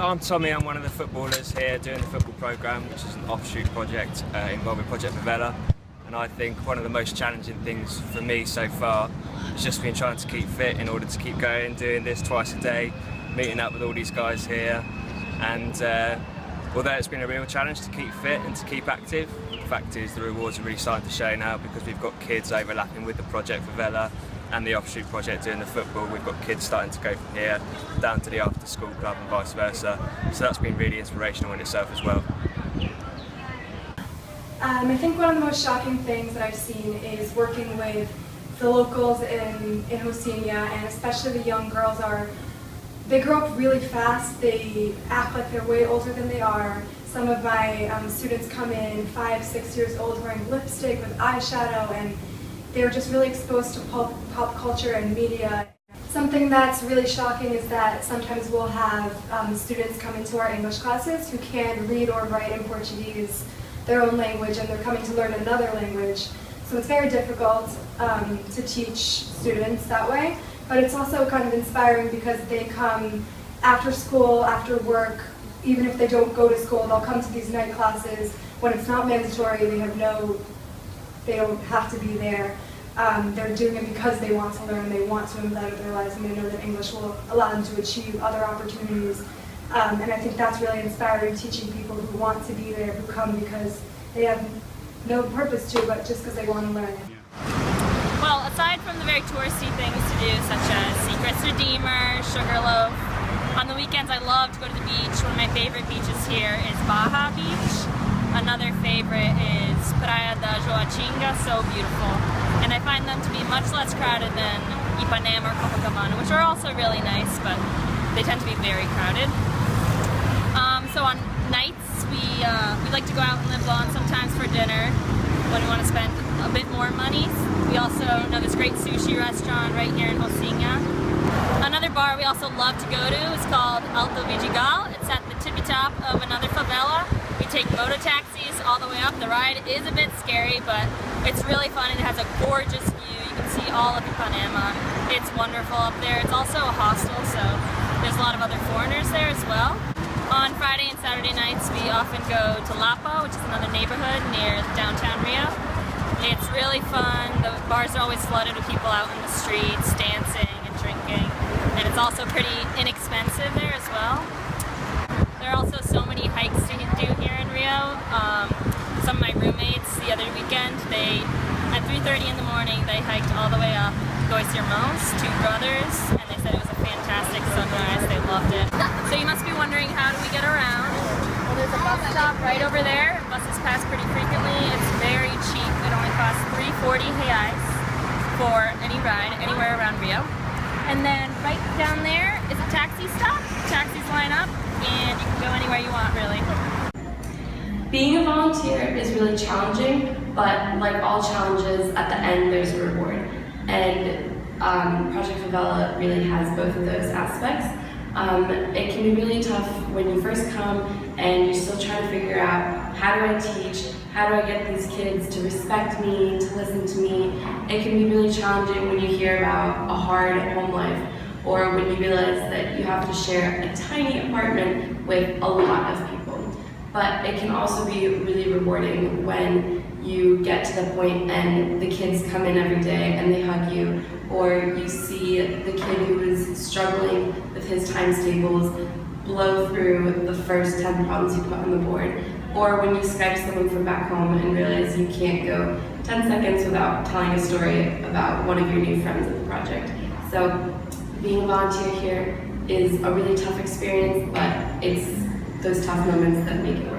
I'm Tommy, I'm one of the footballers here doing the football programme, which is an offshoot project involving Project Favela. And I think one of the most challenging things for me so far has just been trying to keep fit in order to keep going, doing this twice a day, meeting up with all these guys here. And although it's been a real challenge to keep fit and to keep active, the fact is the rewards are really starting to show now, because we've got kids overlapping with the Project Favela and the offshoot project doing the football. We've got kids starting to go from here down to the after school club and vice versa. So that's been really inspirational in itself as well. I think one of the most shocking things that I've seen is working with the locals in Hostinja, and especially the young girls they grow up really fast, they act like they're way older than they are. Some of my students come in 5, 6 years old wearing lipstick with eyeshadow, and they're just really exposed to pop culture and media. Something that's really shocking is that sometimes we'll have students come into our English classes who can't read or write in Portuguese, their own language, and they're coming to learn another language. So it's very difficult to teach students that way, but it's also kind of inspiring because they come after school, after work. Even if they don't go to school, they'll come to these night classes when it's not mandatory. They don't have to be there. They're doing it because they want to learn, they want to embed their lives, and they know that English will allow them to achieve other opportunities. And I think that's really inspiring, teaching people who want to be there, who come because they have no purpose to, but just because they want to learn. Well, aside from the very touristy things to do, such as Secrets Redeemer, Sugarloaf, on the weekends I love to go to the beach. One of my favorite beaches here is Baja Beach. Another favorite is Praia da Joaquinga, so beautiful. And I find them to be much less crowded than Ipanema or Copacabana, which are also really nice, but they tend to be very crowded. So on nights, we like to go out in Leblon sometimes for dinner when we want to spend a bit more money. We also know this great sushi restaurant right here in Hostinja. Another bar we also love to go to is called Alto Vidigal. It's at the tippy top of another favela. We take moto taxis all the way up. The ride is a bit scary, but it's really fun and it has a gorgeous view. You can see all of Ipanema. It's wonderful up there. It's also a hostel, so there's a lot of other foreigners there as well. On Friday and Saturday nights, we often go to Lapa, which is another neighborhood near downtown Rio. It's really fun. The bars are always flooded with people out in the streets, dancing and drinking. And it's also pretty inexpensive there as well. There are also so many hikes to do here in Rio. Some of my roommates the other weekend, at 3:30 in the morning, they hiked all the way up Goicermãos, 2 brothers, and they said it was a fantastic sunrise. They loved it. So you must be wondering, how do we get around? Well, there's a bus stop right over there. Buses pass pretty frequently. It's very cheap. It only costs 340 reais for any ride anywhere around Rio. And then right down there is a taxi stop. Taxis line up, and you can go anywhere you want, really. Being a volunteer is really challenging, but like all challenges, at the end there's a reward. And Project Favela really has both of those aspects. It can be really tough when you first come and you're still trying to figure out, how do I teach? How do I get these kids to respect me, to listen to me? It can be really challenging when you hear about a hard home life, or when you realize that you have to share a tiny apartment with a lot of people. But it can also be really rewarding when you get to the point and the kids come in every day and they hug you, or you see the kid who is struggling with his times tables blow through the first 10 problems you put on the board, or when you Skype someone from back home and realize you can't go 10 seconds without telling a story about one of your new friends at the project. So being a volunteer here is a really tough experience, but it's those tough moments that make it worth it.